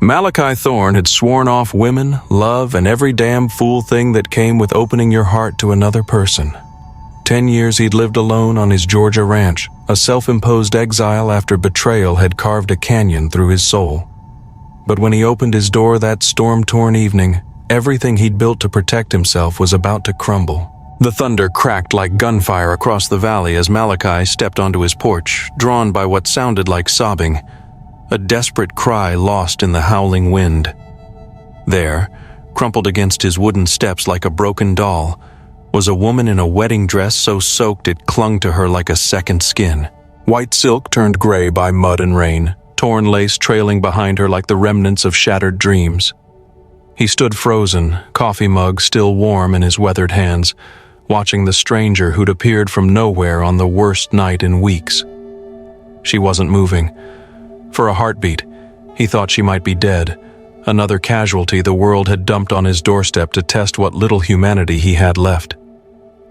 Malachi Thorne had sworn off women, love, and every damn fool thing that came with opening your heart to another person. 10 years he'd lived alone on his Georgia ranch, a self-imposed exile after betrayal had carved a canyon through his soul. But when he opened his door that storm-torn evening, everything he'd built to protect himself was about to crumble. The thunder cracked like gunfire across the valley as Malachi stepped onto his porch, drawn by what sounded like sobbing, a desperate cry lost in the howling wind. There, crumpled against his wooden steps like a broken doll, was a woman in a wedding dress so soaked it clung to her like a second skin. White silk turned gray by mud and rain, torn lace trailing behind her like the remnants of shattered dreams. He stood frozen, coffee mug still warm in his weathered hands, watching the stranger who'd appeared from nowhere on the worst night in weeks. She wasn't moving. For a heartbeat, he thought she might be dead, another casualty the world had dumped on his doorstep to test what little humanity he had left.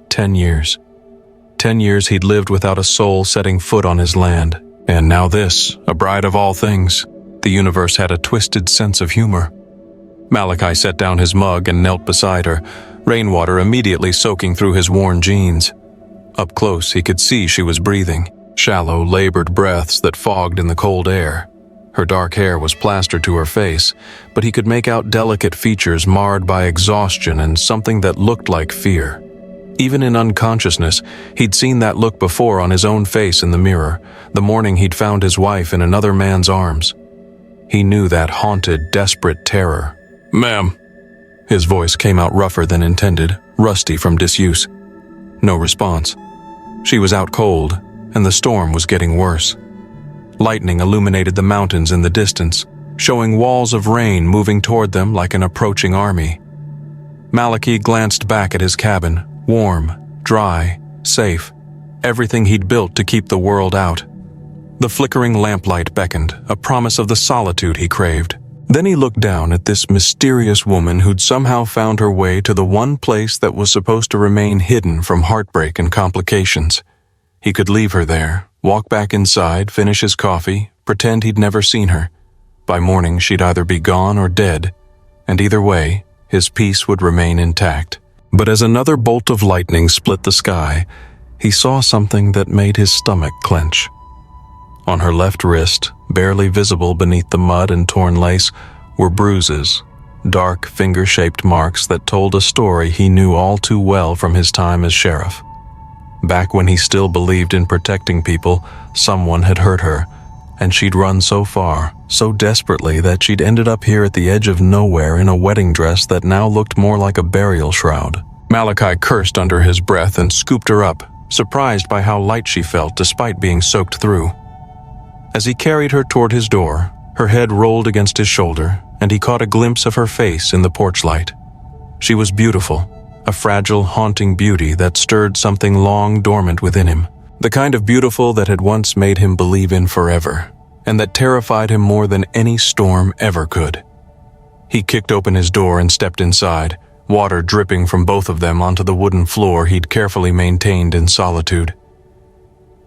10 years. 10 years he'd lived without a soul setting foot on his land. And now this, a bride of all things. The universe had a twisted sense of humor. Malachi set down his mug and knelt beside her, rainwater immediately soaking through his worn jeans. Up close, he could see she was breathing, shallow, labored breaths that fogged in the cold air. Her dark hair was plastered to her face, but he could make out delicate features marred by exhaustion and something that looked like fear. Even in unconsciousness, he'd seen that look before on his own face in the mirror, the morning he'd found his wife in another man's arms. He knew that haunted, desperate terror. "Ma'am." His voice came out rougher than intended, rusty from disuse. No response. She was out cold, and the storm was getting worse. Lightning illuminated the mountains in the distance, showing walls of rain moving toward them like an approaching army. Malachi glanced back at his cabin, warm, dry, safe, everything he'd built to keep the world out. The flickering lamplight beckoned, a promise of the solitude he craved. Then he looked down at this mysterious woman who'd somehow found her way to the one place that was supposed to remain hidden from heartbreak and complications. He could leave her there, walk back inside, finish his coffee, pretend he'd never seen her. By morning, she'd either be gone or dead, and either way, his peace would remain intact. But as another bolt of lightning split the sky, he saw something that made his stomach clench. On her left wrist, barely visible beneath the mud and torn lace, were bruises, dark finger-shaped marks that told a story he knew all too well from his time as sheriff. Back when he still believed in protecting people, someone had hurt her, and she'd run so far, so desperately that she'd ended up here at the edge of nowhere in a wedding dress that now looked more like a burial shroud. Malachi cursed under his breath and scooped her up, surprised by how light she felt despite being soaked through. As he carried her toward his door, her head rolled against his shoulder, and he caught a glimpse of her face in the porch light. She was beautiful, a fragile, haunting beauty that stirred something long dormant within him. The kind of beautiful that had once made him believe in forever, and that terrified him more than any storm ever could. He kicked open his door and stepped inside, water dripping from both of them onto the wooden floor he'd carefully maintained in solitude.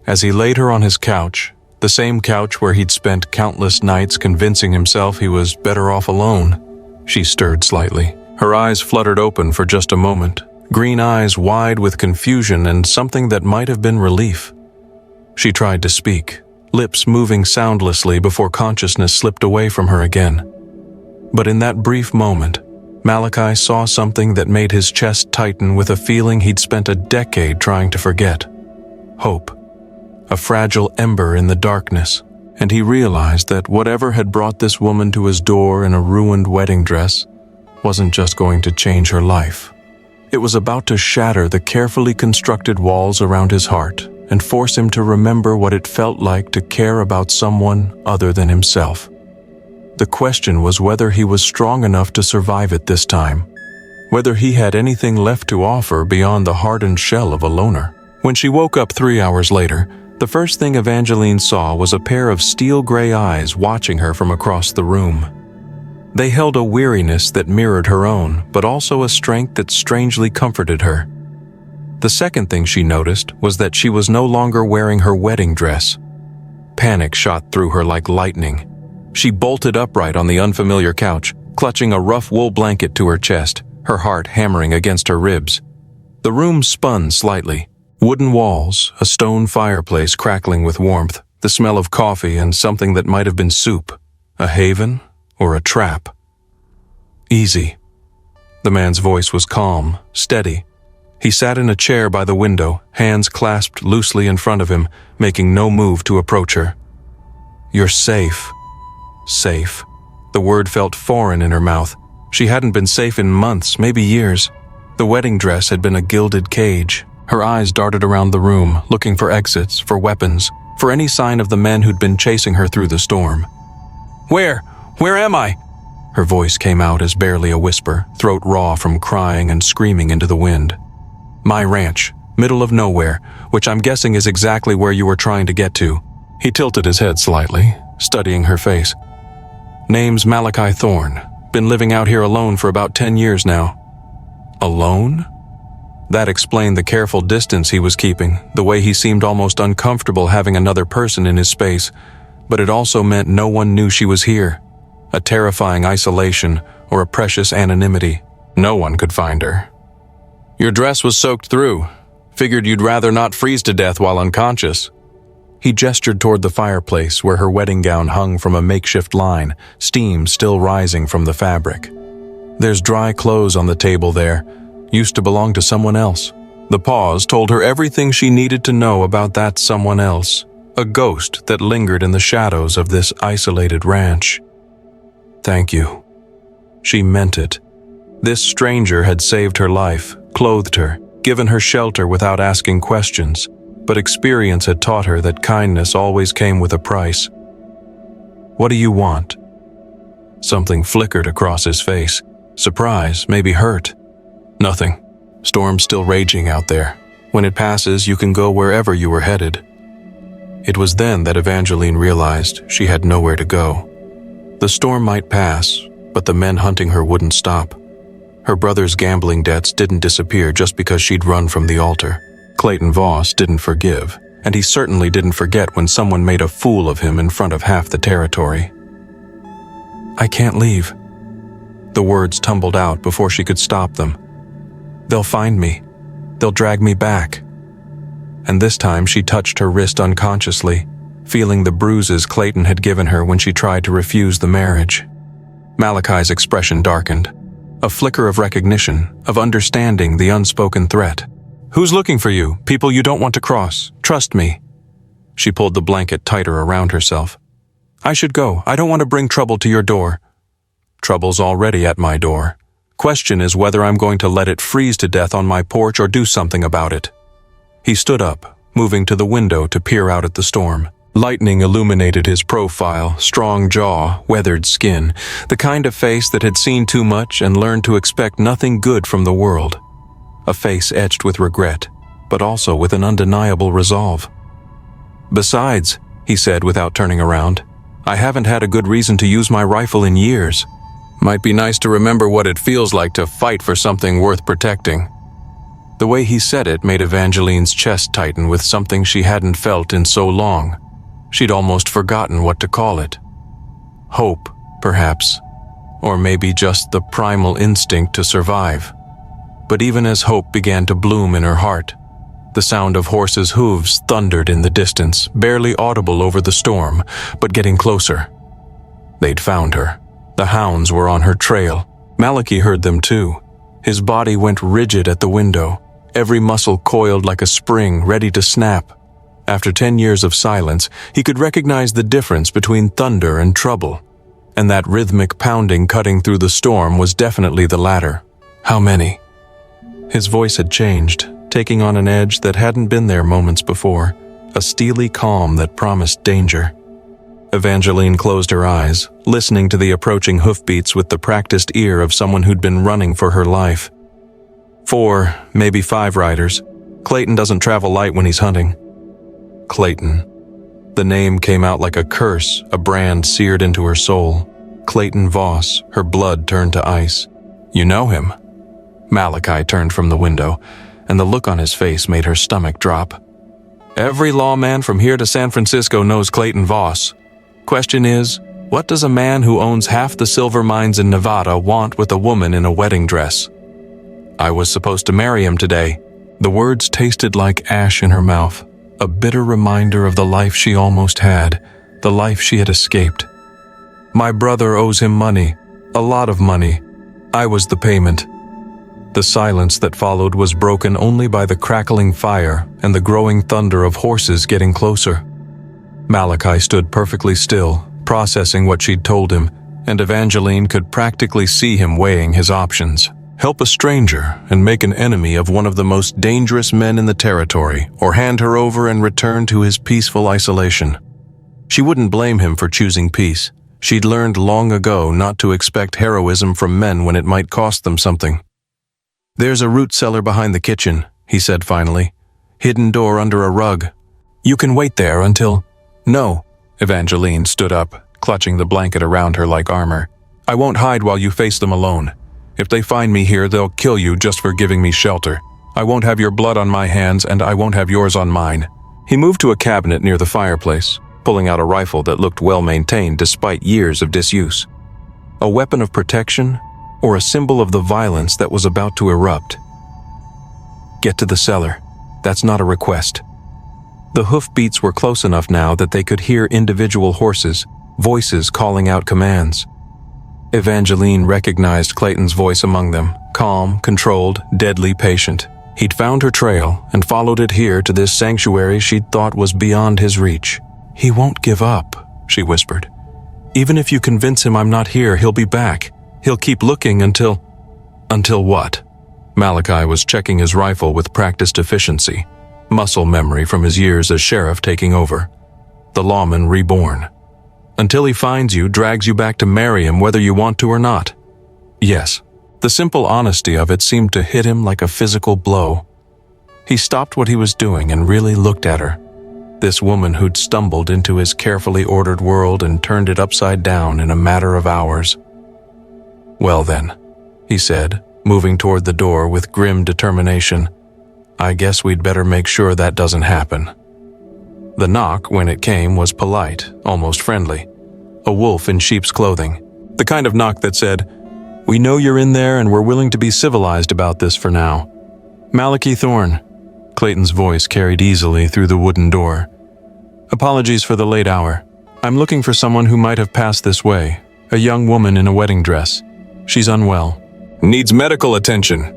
As he laid her on his couch, the same couch where he'd spent countless nights convincing himself he was better off alone, she stirred slightly. Her eyes fluttered open for just a moment, green eyes wide with confusion and something that might have been relief. She tried to speak, lips moving soundlessly before consciousness slipped away from her again. But in that brief moment, Malachi saw something that made his chest tighten with a feeling he'd spent a decade trying to forget. Hope. A fragile ember in the darkness, and he realized that whatever had brought this woman to his door in a ruined wedding dress wasn't just going to change her life. It was about to shatter the carefully constructed walls around his heart and force him to remember what it felt like to care about someone other than himself. The question was whether he was strong enough to survive it this time, whether he had anything left to offer beyond the hardened shell of a loner. When she woke up 3 hours later, the first thing Evangeline saw was a pair of steel-gray eyes watching her from across the room. They held a weariness that mirrored her own, but also a strength that strangely comforted her. The second thing she noticed was that she was no longer wearing her wedding dress. Panic shot through her like lightning. She bolted upright on the unfamiliar couch, clutching a rough wool blanket to her chest, her heart hammering against her ribs. The room spun slightly. Wooden walls, a stone fireplace crackling with warmth, the smell of coffee and something that might have been soup. A haven or a trap? Easy. The man's voice was calm, steady. He sat in a chair by the window, hands clasped loosely in front of him, making no move to approach her. You're safe. Safe. The word felt foreign in her mouth. She hadn't been safe in months, maybe years. The wedding dress had been a gilded cage. Her eyes darted around the room, looking for exits, for weapons, for any sign of the men who'd been chasing her through the storm. Where am I? Her voice came out as barely a whisper, throat raw from crying and screaming into the wind. My ranch, middle of nowhere, which I'm guessing is exactly where you were trying to get to. He tilted his head slightly, studying her face. Name's Malachi Thorne. Been living out here alone for about 10 years now. Alone? That explained the careful distance he was keeping, the way he seemed almost uncomfortable having another person in his space, but it also meant no one knew she was here. A terrifying isolation or a precious anonymity. No one could find her. Your dress was soaked through. Figured you'd rather not freeze to death while unconscious. He gestured toward the fireplace where her wedding gown hung from a makeshift line, steam still rising from the fabric. There's dry clothes on the table there. Used to belong to someone else. The pause told her everything she needed to know about that someone else, a ghost that lingered in the shadows of this isolated ranch. Thank you. She meant it. This stranger had saved her life, clothed her, given her shelter without asking questions, but experience had taught her that kindness always came with a price. What do you want? Something flickered across his face. Surprise, maybe hurt. Nothing. Storm's still raging out there. When it passes, you can go wherever you were headed. It was then that Evangeline realized she had nowhere to go. The storm might pass, but the men hunting her wouldn't stop. Her brother's gambling debts didn't disappear just because she'd run from the altar. Clayton Voss didn't forgive, and he certainly didn't forget when someone made a fool of him in front of half the territory. I can't leave. The words tumbled out before she could stop them. They'll find me. They'll drag me back. And this time she touched her wrist unconsciously, feeling the bruises Clayton had given her when she tried to refuse the marriage. Malachi's expression darkened. A flicker of recognition, of understanding the unspoken threat. Who's looking for you? People you don't want to cross. Trust me. She pulled the blanket tighter around herself. I should go. I don't want to bring trouble to your door. Trouble's already at my door. Question is whether I'm going to let it freeze to death on my porch or do something about it. He stood up, moving to the window to peer out at the storm. Lightning illuminated his profile, strong jaw, weathered skin, the kind of face that had seen too much and learned to expect nothing good from the world. A face etched with regret, but also with an undeniable resolve. Besides, he said without turning around, I haven't had a good reason to use my rifle in years. Might be nice to remember what it feels like to fight for something worth protecting. The way he said it made Evangeline's chest tighten with something she hadn't felt in so long. She'd almost forgotten what to call it. Hope, perhaps, or maybe just the primal instinct to survive. But even as hope began to bloom in her heart, the sound of horses' hooves thundered in the distance, barely audible over the storm, but getting closer. They'd found her. The hounds were on her trail. Malachi heard them too. His body went rigid at the window, every muscle coiled like a spring ready to snap. After 10 years of silence, he could recognize the difference between thunder and trouble, and that rhythmic pounding cutting through the storm was definitely the latter. How many? His voice had changed, taking on an edge that hadn't been there moments before, a steely calm that promised danger. Evangeline closed her eyes, listening to the approaching hoofbeats with the practiced ear of someone who'd been running for her life. 4, maybe 5 riders. Clayton doesn't travel light when he's hunting. Clayton. The name came out like a curse, a brand seared into her soul. Clayton Voss, her blood turned to ice. You know him? Malachi turned from the window, and the look on his face made her stomach drop. Every lawman from here to San Francisco knows Clayton Voss. Question is, What does a man who owns half the silver mines in Nevada want with a woman in a wedding dress? I was supposed to marry him today. The words tasted like ash in her mouth, a bitter reminder of the life she almost had, the life she had escaped. My brother owes him money, a lot of money. I was the payment. The silence that followed was broken only by the crackling fire and the growing thunder of horses getting closer. Malachi stood perfectly still, processing what she'd told him, and Evangeline could practically see him weighing his options. Help a stranger and make an enemy of one of the most dangerous men in the territory, or hand her over and return to his peaceful isolation. She wouldn't blame him for choosing peace. She'd learned long ago not to expect heroism from men when it might cost them something. "There's a root cellar behind the kitchen," he said finally. "Hidden door under a rug. You can wait there until—" "No." Evangeline stood up, clutching the blanket around her like armor. "I won't hide while you face them alone. If they find me here, they'll kill you just for giving me shelter. I won't have your blood on my hands, and I won't have yours on mine." He moved to a cabinet near the fireplace, pulling out a rifle that looked well-maintained despite years of disuse. A weapon of protection, or a symbol of the violence that was about to erupt. "Get to the cellar. That's not a request." The hoofbeats were close enough now that they could hear individual horses, voices calling out commands. Evangeline recognized Clayton's voice among them, calm, controlled, deadly patient. He'd found her trail and followed it here to this sanctuary she'd thought was beyond his reach. "He won't give up," she whispered. "Even if you convince him I'm not here, he'll be back. He'll keep looking until—" "Until what?" Malachi was checking his rifle with practiced efficiency, muscle memory from his years as sheriff taking over. The lawman reborn. "Until he finds you, drags you back to marry him whether you want to or not." Yes. The simple honesty of it seemed to hit him like a physical blow. He stopped what he was doing and really looked at her. This woman who'd stumbled into his carefully ordered world and turned it upside down in a matter of hours. "Well then," he said, moving toward the door with grim determination. "I guess we'd better make sure that doesn't happen." The knock, when it came, was polite, almost friendly. A wolf in sheep's clothing. The kind of knock that said, "We know you're in there and we're willing to be civilized about this for now." "Malachi Thorne." Clayton's voice carried easily through the wooden door. "Apologies for the late hour. I'm looking for someone who might have passed this way. A young woman in a wedding dress. She's unwell." "Needs medical attention."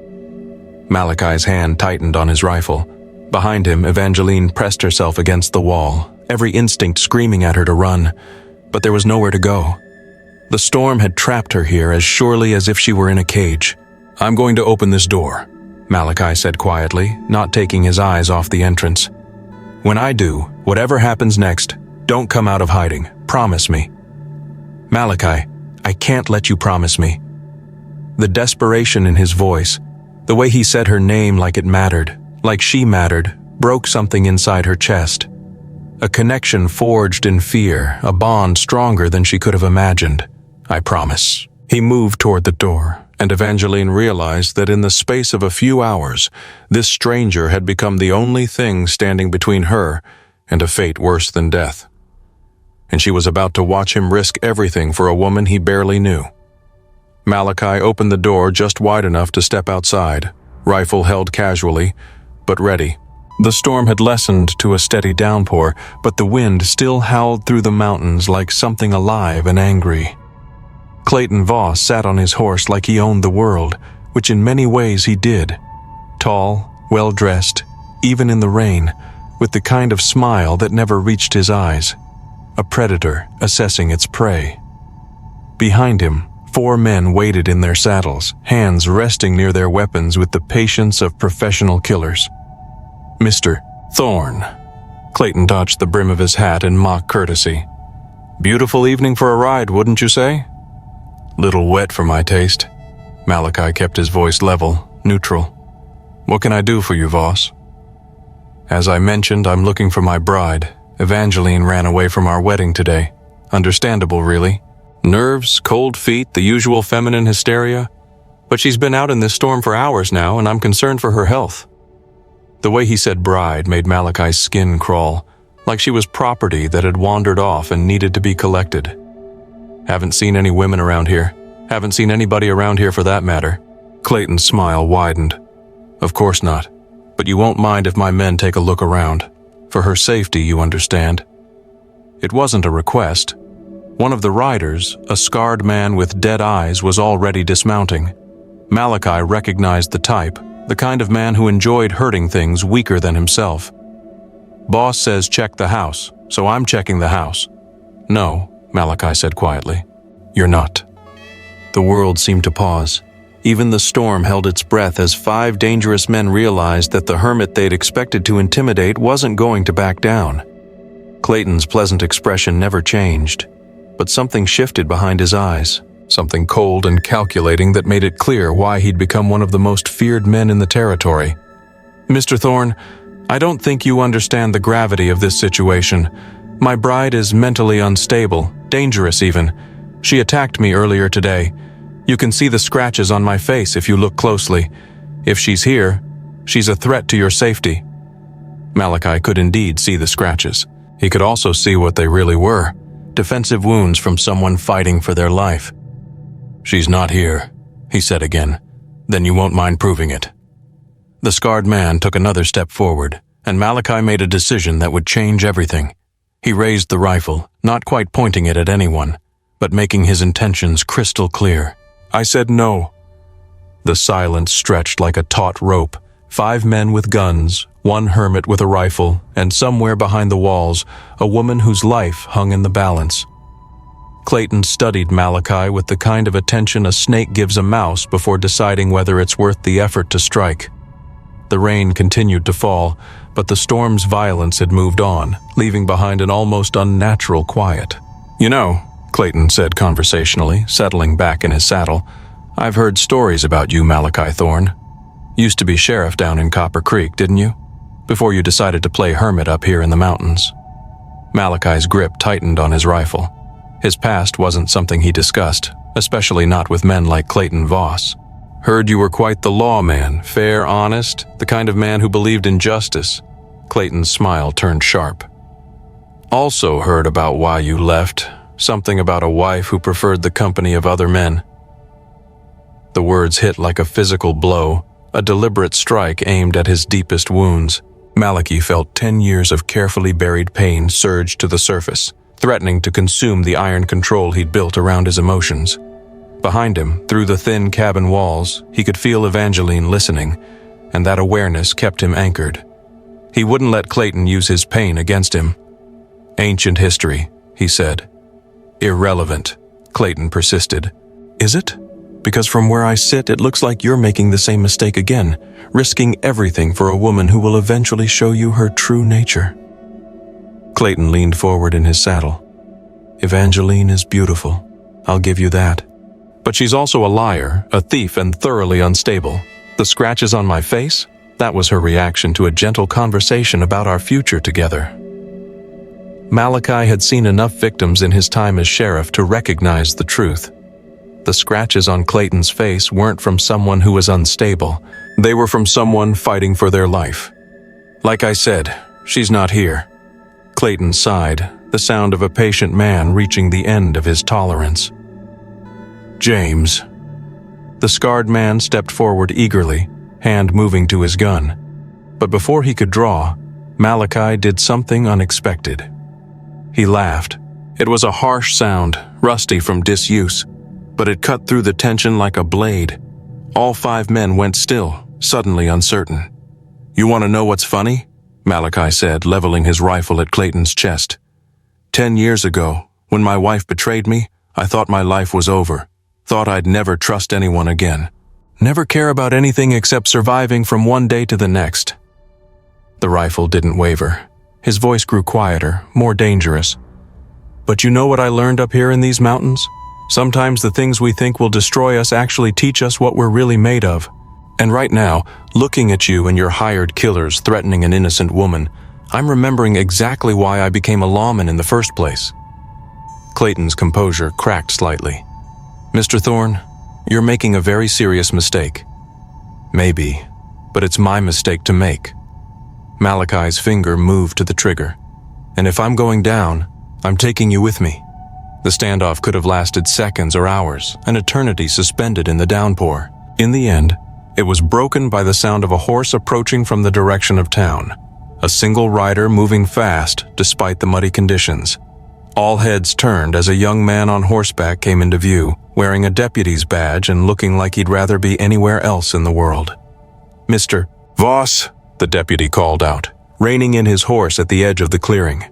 Malachi's hand tightened on his rifle. Behind him, Evangeline pressed herself against the wall, every instinct screaming at her to run. But there was nowhere to go. The storm had trapped her here as surely as if she were in a cage. "I'm going to open this door," Malachi said quietly, not taking his eyes off the entrance. "When I do, whatever happens next, don't come out of hiding. Promise me." "Malachi, I can't let you promise me." The desperation in his voice, the way he said her name like it mattered, like she mattered, broke something inside her chest. A connection forged in fear, a bond stronger than she could have imagined. "I promise." He moved toward the door, and Evangeline realized that in the space of a few hours, this stranger had become the only thing standing between her and a fate worse than death. And she was about to watch him risk everything for a woman he barely knew. Malachi opened the door just wide enough to step outside, rifle held casually, but ready. The storm had lessened to a steady downpour, but the wind still howled through the mountains like something alive and angry. Clayton Voss sat on his horse like he owned the world, which in many ways he did. Tall, well-dressed, even in the rain, with the kind of smile that never reached his eyes. A predator assessing its prey. Behind him, 4 men waited in their saddles, hands resting near their weapons with the patience of professional killers. "Mr. Thorne." Clayton dodged the brim of his hat in mock courtesy. "Beautiful evening for a ride, wouldn't you say?" "Little wet for my taste." Malachi kept his voice level, neutral. "What can I do for you, Voss?" "As I mentioned, I'm looking for my bride. Evangeline ran away from our wedding today. Understandable, really. Nerves, cold feet, the usual feminine hysteria. But she's been out in this storm for hours now, and I'm concerned for her health." The way he said bride made Malachi's skin crawl, like she was property that had wandered off and needed to be collected. Haven't seen any women around here. Haven't seen anybody around here for that matter. Clayton's smile widened. Of course not. But you won't mind if my men take a look around. For her safety, you understand. It wasn't a request. One of the riders, a scarred man with dead eyes, was already dismounting. Malachi recognized the type, the kind of man who enjoyed hurting things weaker than himself. Boss says check the house, so I'm checking the house. No, Malachi said quietly. You're not. The world seemed to pause. Even the storm held its breath as 5 dangerous men realized that the hermit they'd expected to intimidate wasn't going to back down. Clayton's pleasant expression never changed, but something shifted behind his eyes, something cold and calculating that made it clear why he'd become one of the most feared men in the territory. Mr. Thorne, I don't think you understand the gravity of this situation. My bride is mentally unstable, dangerous even. She attacked me earlier today. You can see the scratches on my face if you look closely. If she's here, she's a threat to your safety. Malachi could indeed see the scratches. He could also see what they really were, defensive wounds from someone fighting for their life. She's not here, he said again. Then you won't mind proving it. The scarred man took another step forward, and Malachi made a decision that would change everything. He raised the rifle, not quite pointing it at anyone, but making his intentions crystal clear. I said no. The silence stretched like a taut rope. 5 men with guns, 1 hermit with a rifle, and somewhere behind the walls, a woman whose life hung in the balance. Clayton studied Malachi with the kind of attention a snake gives a mouse before deciding whether it's worth the effort to strike. The rain continued to fall, but the storm's violence had moved on, leaving behind an almost unnatural quiet. You know, Clayton said conversationally, settling back in his saddle, I've heard stories about you, Malachi Thorne. Used to be sheriff down in Copper Creek, didn't you? Before you decided to play hermit up here in the mountains. Malachi's grip tightened on his rifle. His past wasn't something he discussed, especially not with men like Clayton Voss. Heard you were quite the lawman, fair, honest, the kind of man who believed in justice. Clayton's smile turned sharp. Also heard about why you left, something about a wife who preferred the company of other men. The words hit like a physical blow, a deliberate strike aimed at his deepest wounds. Malachi felt 10 years of carefully buried pain surge to the surface, threatening to consume the iron control he'd built around his emotions. Behind him, through the thin cabin walls, he could feel Evangeline listening, and that awareness kept him anchored. He wouldn't let Clayton use his pain against him. Ancient history, he said. Irrelevant, Clayton persisted. Is it? Because from where I sit, it looks like you're making the same mistake again, risking everything for a woman who will eventually show you her true nature. Clayton leaned forward in his saddle. Evangeline is beautiful, I'll give you that. But she's also a liar, a thief, and thoroughly unstable. The scratches on my face? That was her reaction to a gentle conversation about our future together. Malachi had seen enough victims in his time as sheriff to recognize the truth. The scratches on Clayton's face weren't from someone who was unstable. They were from someone fighting for their life. Like I said, she's not here. Clayton sighed, the sound of a patient man reaching the end of his tolerance. James. The scarred man stepped forward eagerly, hand moving to his gun. But before he could draw, Malachi did something unexpected. He laughed. It was a harsh sound, rusty from disuse, but it cut through the tension like a blade. All 5 men went still, suddenly uncertain. You want to know what's funny? Malachi said, leveling his rifle at Clayton's chest. 10 years ago, when my wife betrayed me, I thought my life was over. Thought I'd never trust anyone again. Never care about anything except surviving from one day to the next. The rifle didn't waver. His voice grew quieter, more dangerous. But you know what I learned up here in these mountains? Sometimes the things we think will destroy us actually teach us what we're really made of. And right now, looking at you and your hired killers threatening an innocent woman, I'm remembering exactly why I became a lawman in the first place. Clayton's composure cracked slightly. Mr. Thorne, you're making a very serious mistake. Maybe, but it's my mistake to make. Malachi's finger moved to the trigger. And if I'm going down, I'm taking you with me. The standoff could have lasted seconds or hours, an eternity suspended in the downpour. In the end, it was broken by the sound of a horse approaching from the direction of town. A single rider moving fast despite the muddy conditions. All heads turned as a young man on horseback came into view, wearing a deputy's badge and looking like he'd rather be anywhere else in the world. "Mr. Voss," the deputy called out, reining in his horse at the edge of the clearing.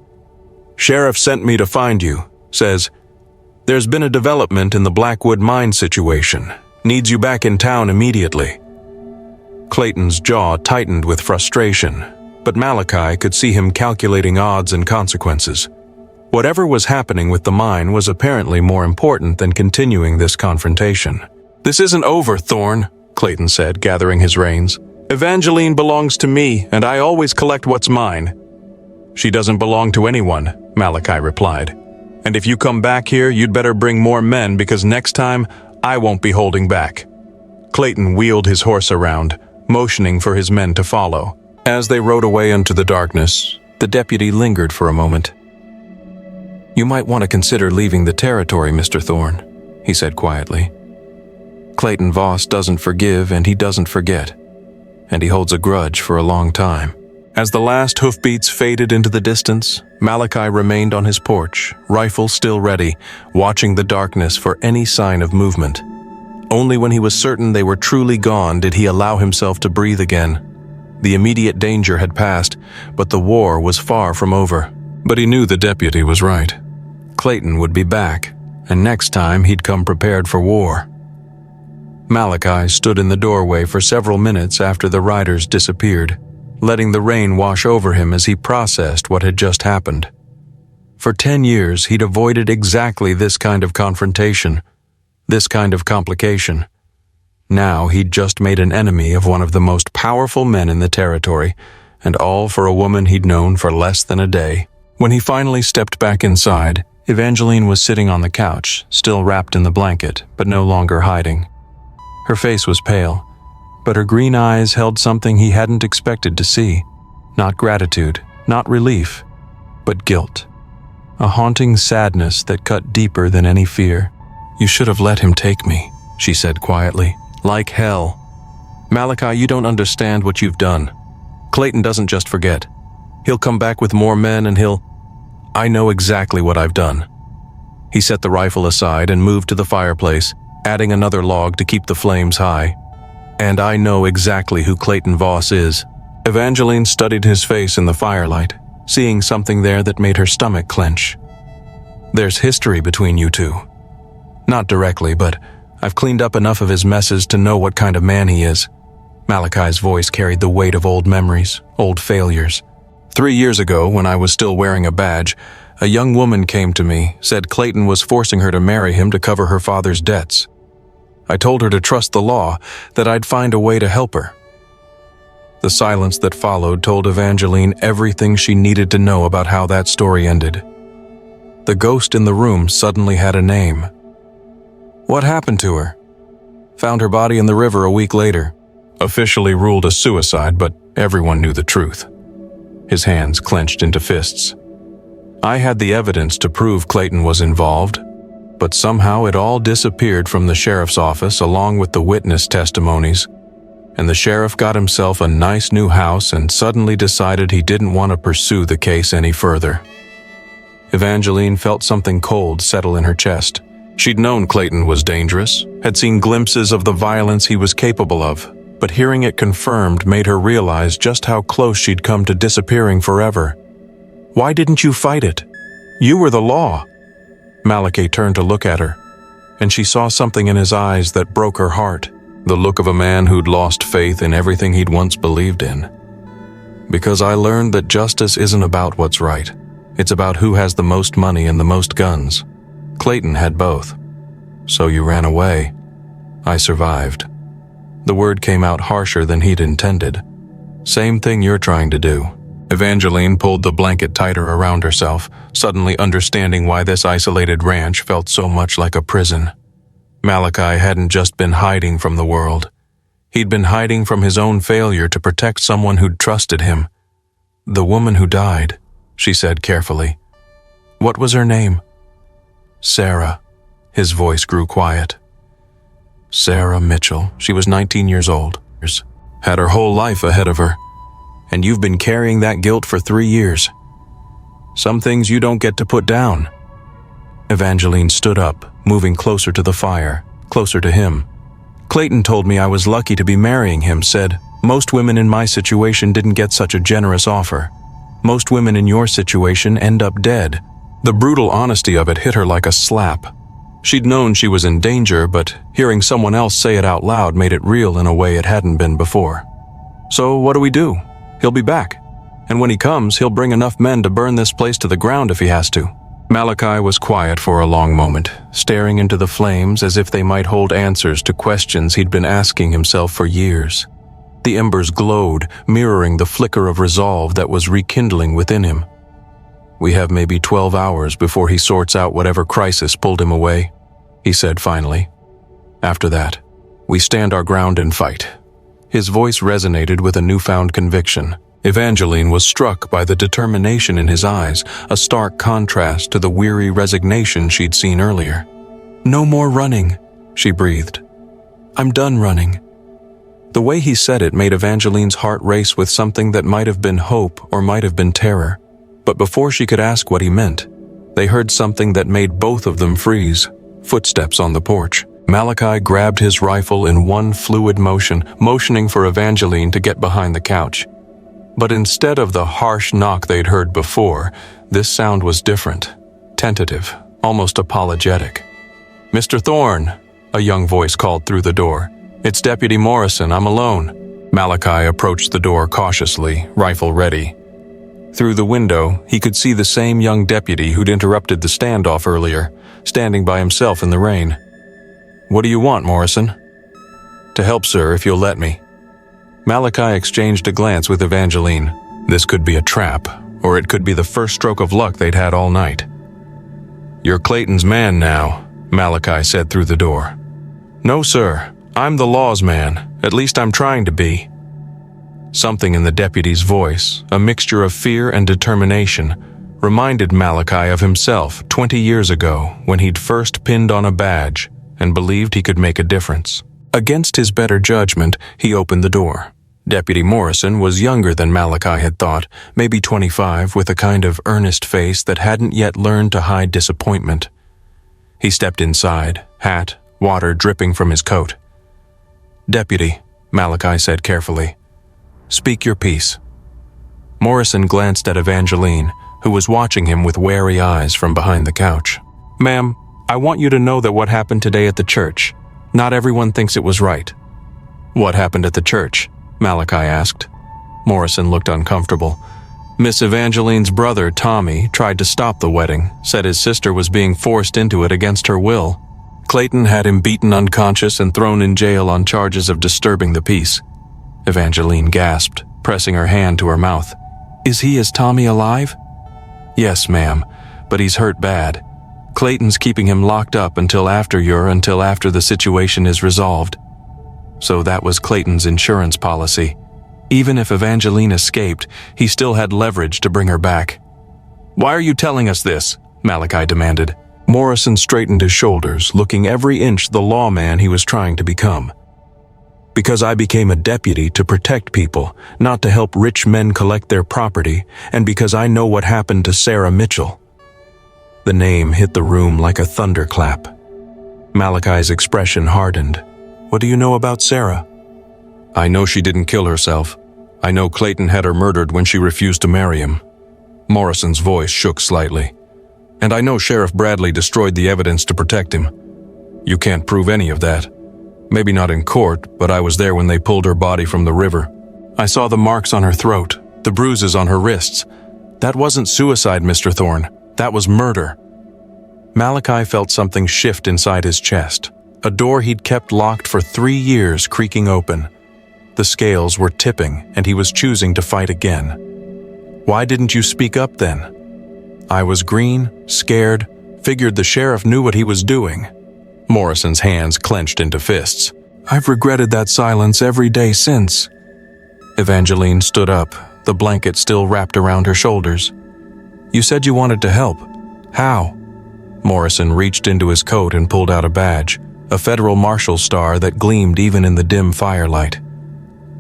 "Sheriff sent me to find you. Says, there's been a development in the Blackwood mine situation. Needs you back in town immediately." Clayton's jaw tightened with frustration, but Malachi could see him calculating odds and consequences. Whatever was happening with the mine was apparently more important than continuing this confrontation. "This isn't over, Thorne," Clayton said, gathering his reins. "Evangeline belongs to me, and I always collect what's mine." "She doesn't belong to anyone," Malachi replied. "And if you come back here, you'd better bring more men because next time, I won't be holding back." Clayton wheeled his horse around, motioning for his men to follow. As they rode away into the darkness, the deputy lingered for a moment. "You might want to consider leaving the territory, Mr. Thorne," he said quietly. "Clayton Voss doesn't forgive and he doesn't forget, and he holds a grudge for a long time." As the last hoofbeats faded into the distance, Malachi remained on his porch, rifle still ready, watching the darkness for any sign of movement. Only when he was certain they were truly gone did he allow himself to breathe again. The immediate danger had passed, but the war was far from over. But he knew the deputy was right. Clayton would be back, and next time he'd come prepared for war. Malachi stood in the doorway for several minutes after the riders disappeared, letting the rain wash over him as he processed what had just happened. For 10 years, he'd avoided exactly this kind of confrontation, this kind of complication. Now he'd just made an enemy of one of the most powerful men in the territory, and all for a woman he'd known for less than a day. When he finally stepped back inside, Evangeline was sitting on the couch, still wrapped in the blanket, but no longer hiding. Her face was pale, but her green eyes held something he hadn't expected to see. Not gratitude, not relief, but guilt. A haunting sadness that cut deeper than any fear. "You should have let him take me," she said quietly. "Like hell. Malachi, you don't understand what you've done. Clayton doesn't just forget. He'll come back with more men and I know exactly what I've done." He set the rifle aside and moved to the fireplace, adding another log to keep the flames high. "And I know exactly who Clayton Voss is." Evangeline studied his face in the firelight, seeing something there that made her stomach clench. "There's history between you two. Not directly, but I've cleaned up enough of his messes to know what kind of man he is." Malachi's voice carried the weight of old memories, old failures. 3 years ago, when I was still wearing a badge, a young woman came to me, said Clayton was forcing her to marry him to cover her father's debts. I told her to trust the law, that I'd find a way to help her. The silence that followed told Evangeline everything she needed to know about how that story ended. The ghost in the room suddenly had a name. "What happened to her?" "Found her body in the river a week later. Officially ruled a suicide, but everyone knew the truth." His hands clenched into fists. "I had the evidence to prove Clayton was involved, but somehow it all disappeared from the sheriff's office along with the witness testimonies, and the sheriff got himself a nice new house and suddenly decided he didn't want to pursue the case any further." Evangeline felt something cold settle in her chest. She'd known Clayton was dangerous, had seen glimpses of the violence he was capable of, but hearing it confirmed made her realize just how close she'd come to disappearing forever. "Why didn't you fight it? You were the law." Malachi turned to look at her, and she saw something in his eyes that broke her heart, the look of a man who'd lost faith in everything he'd once believed in. "Because I learned that justice isn't about what's right. It's about who has the most money and the most guns. Clayton had both. So you ran away. I survived." The word came out harsher than he'd intended. "Same thing you're trying to do." Evangeline pulled the blanket tighter around herself, suddenly understanding why this isolated ranch felt so much like a prison. Malachi hadn't just been hiding from the world. He'd been hiding from his own failure to protect someone who'd trusted him. "The woman who died," she said carefully. "What was her name?" Sarah. His voice grew quiet. Sarah Mitchell. She was 19 years old. Had her whole life ahead of her. And you've been carrying that guilt for 3 years. Some things you don't get to put down. Evangeline stood up, moving closer to the fire, closer to him. Clayton told me I was lucky to be marrying him, said, most women in my situation didn't get such a generous offer. Most women in your situation end up dead. The brutal honesty of it hit her like a slap. She'd known she was in danger, but hearing someone else say it out loud made it real in a way it hadn't been before. So what do we do? He'll be back. And when he comes, he'll bring enough men to burn this place to the ground if he has to. Malachi was quiet for a long moment, staring into the flames as if they might hold answers to questions he'd been asking himself for years. The embers glowed, mirroring the flicker of resolve that was rekindling within him. We have maybe 12 hours before he sorts out whatever crisis pulled him away, he said finally. After that, we stand our ground and fight. His voice resonated with a newfound conviction. Evangeline was struck by the determination in his eyes, a stark contrast to the weary resignation she'd seen earlier. No more running, she breathed. I'm done running. The way he said it made Evangeline's heart race with something that might have been hope or might have been terror. But before she could ask what he meant, they heard something that made both of them freeze. Footsteps on the porch. Malachi grabbed his rifle in one fluid motion, motioning for Evangeline to get behind the couch. But instead of the harsh knock they'd heard before, this sound was different, tentative, almost apologetic. Mr. Thorne, a young voice called through the door. It's Deputy Morrison, I'm alone. Malachi approached the door cautiously, rifle ready. Through the window, he could see the same young deputy who'd interrupted the standoff earlier, standing by himself in the rain. What do you want, Morrison? To help, sir, if you'll let me. Malachi exchanged a glance with Evangeline. This could be a trap, or it could be the first stroke of luck they'd had all night. You're Clayton's man now, Malachi said through the door. No, sir. I'm the law's man. At least I'm trying to be. Something in the deputy's voice, a mixture of fear and determination, reminded Malachi of himself 20 years ago when he'd first pinned on a badge and believed he could make a difference. Against his better judgment, he opened the door. Deputy Morrison was younger than Malachi had thought, maybe 25, with a kind of earnest face that hadn't yet learned to hide disappointment. He stepped inside, hat, water dripping from his coat. Deputy, Malachi said carefully, speak your piece. Morrison glanced at Evangeline, who was watching him with wary eyes from behind the couch. Ma'am, I want you to know that what happened today at the church, not everyone thinks it was right. What happened at the church? Malachi asked. Morrison looked uncomfortable. Miss Evangeline's brother, Tommy, tried to stop the wedding, said his sister was being forced into it against her will. Clayton had him beaten unconscious and thrown in jail on charges of disturbing the peace. Evangeline gasped, pressing her hand to her mouth. Is Tommy alive? Yes, ma'am, but he's hurt bad. Clayton's keeping him locked up until after the situation is resolved. So that was Clayton's insurance policy. Even if Evangeline escaped, he still had leverage to bring her back. Why are you telling us this? Malachi demanded. Morrison straightened his shoulders, looking every inch the lawman he was trying to become. Because I became a deputy to protect people, not to help rich men collect their property, and because I know what happened to Sarah Mitchell. The name hit the room like a thunderclap. Malachi's expression hardened. What do you know about Sarah? I know she didn't kill herself. I know Clayton had her murdered when she refused to marry him. Morrison's voice shook slightly. And I know Sheriff Bradley destroyed the evidence to protect him. You can't prove any of that. Maybe not in court, but I was there when they pulled her body from the river. I saw the marks on her throat, the bruises on her wrists. That wasn't suicide, Mr. Thorne. That was murder. Malachi felt something shift inside his chest. A door he'd kept locked for 3 years creaking open. The scales were tipping, and he was choosing to fight again. Why didn't you speak up then? I was green, scared, figured the sheriff knew what he was doing. Morrison's hands clenched into fists. I've regretted that silence every day since. Evangeline stood up, the blanket still wrapped around her shoulders. You said you wanted to help. How? Morrison reached into his coat and pulled out a badge, a federal marshal star that gleamed even in the dim firelight.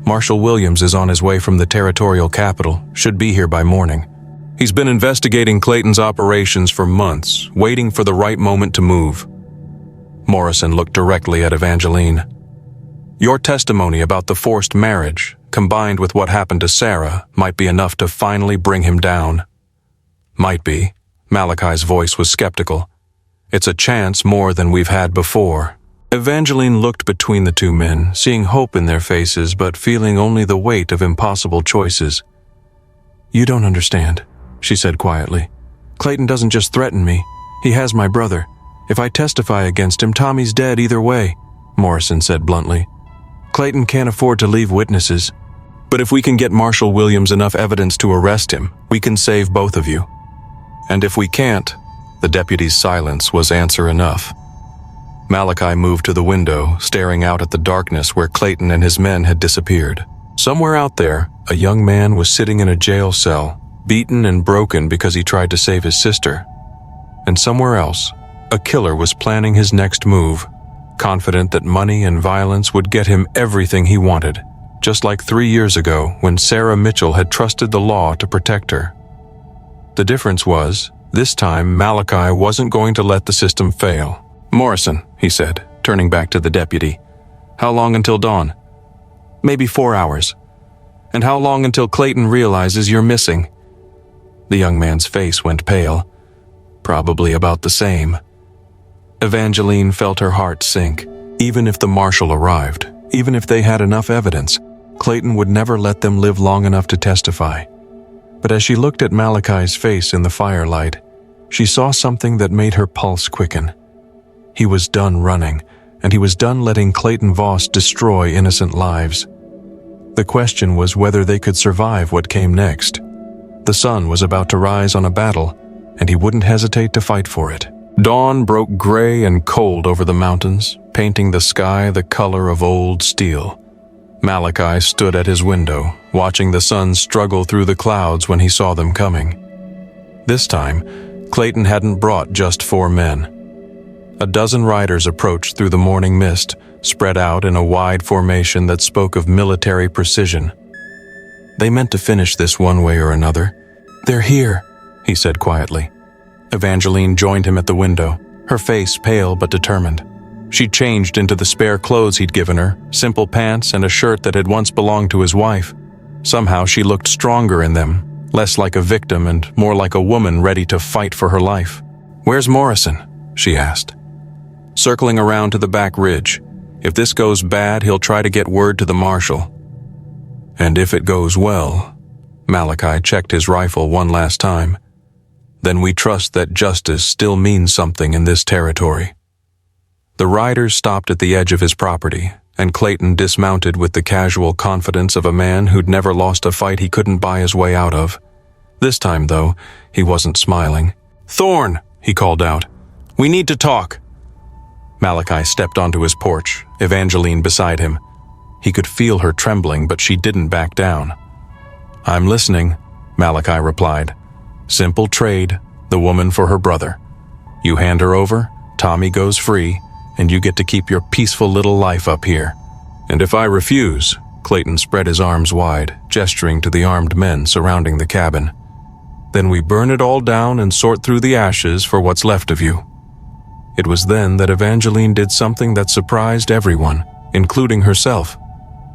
Marshal Williams is on his way from the territorial capital, should be here by morning. He's been investigating Clayton's operations for months, waiting for the right moment to move. Morrison looked directly at Evangeline. Your testimony about the forced marriage, combined with what happened to Sarah, might be enough to finally bring him down. Might be. Malachi's voice was skeptical. It's a chance more than we've had before. Evangeline looked between the two men, seeing hope in their faces but feeling only the weight of impossible choices. You don't understand, she said quietly. Clayton doesn't just threaten me. He has my brother. If I testify against him, Tommy's dead either way, Morrison said bluntly. Clayton can't afford to leave witnesses. But if we can get Marshal Williams enough evidence to arrest him, we can save both of you. And if we can't, the deputy's silence was answer enough. Malachi moved to the window, staring out at the darkness where Clayton and his men had disappeared. Somewhere out there, a young man was sitting in a jail cell, beaten and broken because he tried to save his sister. And somewhere else, a killer was planning his next move, confident that money and violence would get him everything he wanted, just like 3 years ago when Sarah Mitchell had trusted the law to protect her. The difference was, this time Malachi wasn't going to let the system fail. Morrison, he said, turning back to the deputy. How long until dawn? Maybe 4 hours. And how long until Clayton realizes you're missing? The young man's face went pale. Probably about the same. Evangeline felt her heart sink. Even if the marshal arrived, even if they had enough evidence, Clayton would never let them live long enough to testify. But as she looked at Malachi's face in the firelight, she saw something that made her pulse quicken. He was done running, and he was done letting Clayton Voss destroy innocent lives. The question was whether they could survive what came next. The sun was about to rise on a battle, and he wouldn't hesitate to fight for it. Dawn broke gray and cold over the mountains, painting the sky the color of old steel. Malachi stood at his window, watching the sun struggle through the clouds when he saw them coming. This time, Clayton hadn't brought just 4 men. A dozen riders approached through the morning mist, spread out in a wide formation that spoke of military precision. They meant to finish this one way or another. They're here, he said quietly. Evangeline joined him at the window, her face pale but determined. She'd changed into the spare clothes he'd given her, simple pants and a shirt that had once belonged to his wife. Somehow she looked stronger in them, less like a victim and more like a woman ready to fight for her life. Where's Morrison? She asked. Circling around to the back ridge. If this goes bad, he'll try to get word to the marshal. And if it goes well, Malachi checked his rifle one last time, then we trust that justice still means something in this territory. The riders stopped at the edge of his property, and Clayton dismounted with the casual confidence of a man who'd never lost a fight he couldn't buy his way out of. This time, though, he wasn't smiling. Thorne, he called out. We need to talk. Malachi stepped onto his porch, Evangeline beside him. He could feel her trembling, but she didn't back down. I'm listening, Malachi replied. Simple trade, the woman for her brother. You hand her over, Tommy goes free, and you get to keep your peaceful little life up here. And if I refuse, Clayton spread his arms wide, gesturing to the armed men surrounding the cabin. Then we burn it all down and sort through the ashes for what's left of you. It was then that Evangeline did something that surprised everyone, including herself.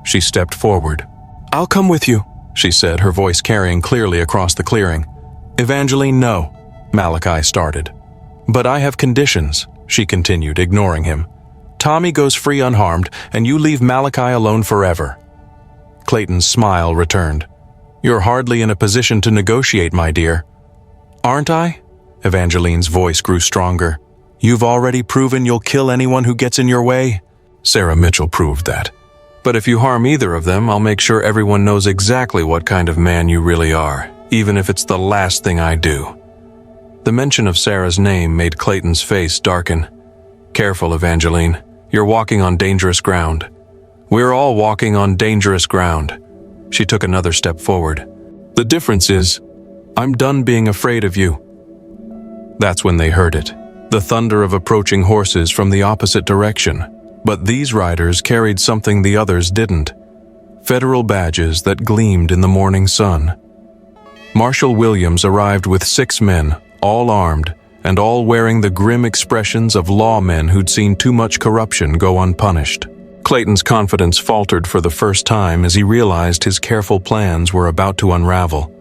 She stepped forward. I'll come with you, she said, her voice carrying clearly across the clearing. Evangeline, no, Malachi started. But I have conditions, she continued, ignoring him. Tommy goes free unharmed, and you leave Malachi alone forever. Clayton's smile returned. You're hardly in a position to negotiate, my dear. Aren't I? Evangeline's voice grew stronger. You've already proven you'll kill anyone who gets in your way. Sarah Mitchell proved that. But if you harm either of them, I'll make sure everyone knows exactly what kind of man you really are, even if it's the last thing I do. The mention of Sarah's name made Clayton's face darken. Careful, Evangeline. You're walking on dangerous ground. We're all walking on dangerous ground. She took another step forward. The difference is, I'm done being afraid of you. That's when they heard it. the thunder of approaching horses from the opposite direction. But these riders carried something the others didn't: federal badges that gleamed in the morning sun. Marshal Williams arrived with 6 men, all armed, and all wearing the grim expressions of lawmen who'd seen too much corruption go unpunished. Clayton's confidence faltered for the first time as he realized his careful plans were about to unravel.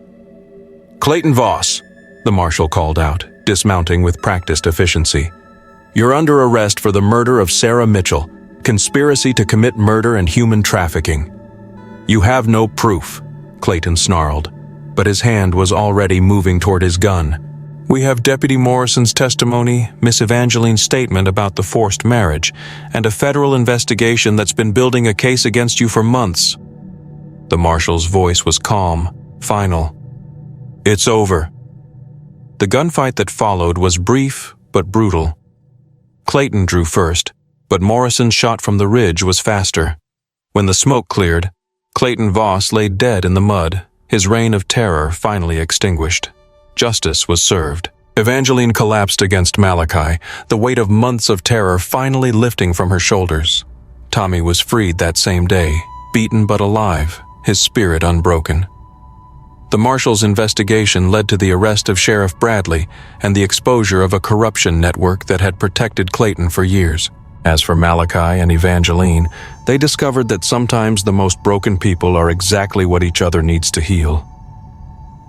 "Clayton Voss," the marshal called out, dismounting with practiced efficiency. "You're under arrest for the murder of Sarah Mitchell, conspiracy to commit murder and human trafficking." "You have no proof," Clayton snarled, but his hand was already moving toward his gun. "We have Deputy Morrison's testimony, Miss Evangeline's statement about the forced marriage, and a federal investigation that's been building a case against you for months." The marshal's voice was calm, final. "It's over." The gunfight that followed was brief but brutal. Clayton drew first, but Morrison's shot from the ridge was faster. When the smoke cleared, Clayton Voss lay dead in the mud, his reign of terror finally extinguished. Justice was served. Evangeline collapsed against Malachi, the weight of months of terror finally lifting from her shoulders. Tommy was freed that same day, beaten but alive, his spirit unbroken. The marshal's investigation led to the arrest of Sheriff Bradley and the exposure of a corruption network that had protected Clayton for years. As for Malachi and Evangeline, they discovered that sometimes the most broken people are exactly what each other needs to heal.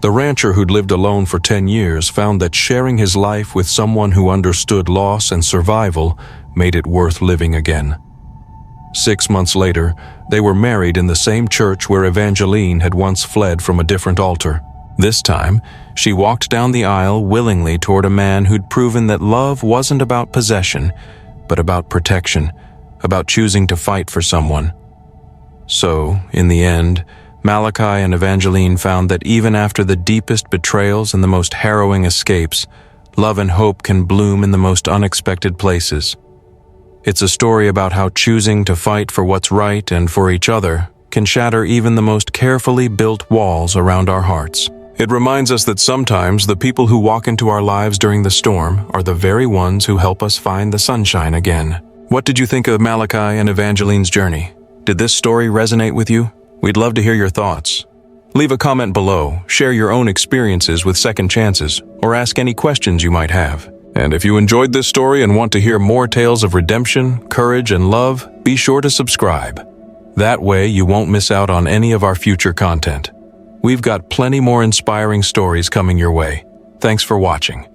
The rancher who'd lived alone for 10 years found that sharing his life with someone who understood loss and survival made it worth living again. 6 months later, they were married in the same church where Evangeline had once fled from a different altar. This time, she walked down the aisle willingly toward a man who'd proven that love wasn't about possession, but about protection, about choosing to fight for someone. So, in the end, Malachi and Evangeline found that even after the deepest betrayals and the most harrowing escapes, love and hope can bloom in the most unexpected places. It's a story about how choosing to fight for what's right and for each other can shatter even the most carefully built walls around our hearts. It reminds us that sometimes the people who walk into our lives during the storm are the very ones who help us find the sunshine again. What did you think of Malachi and Evangeline's journey? Did this story resonate with you? We'd love to hear your thoughts. Leave a comment below, share your own experiences with second chances, or ask any questions you might have. And if you enjoyed this story and want to hear more tales of redemption, courage, and love, be sure to subscribe. That way you won't miss out on any of our future content. We've got plenty more inspiring stories coming your way. Thanks for watching.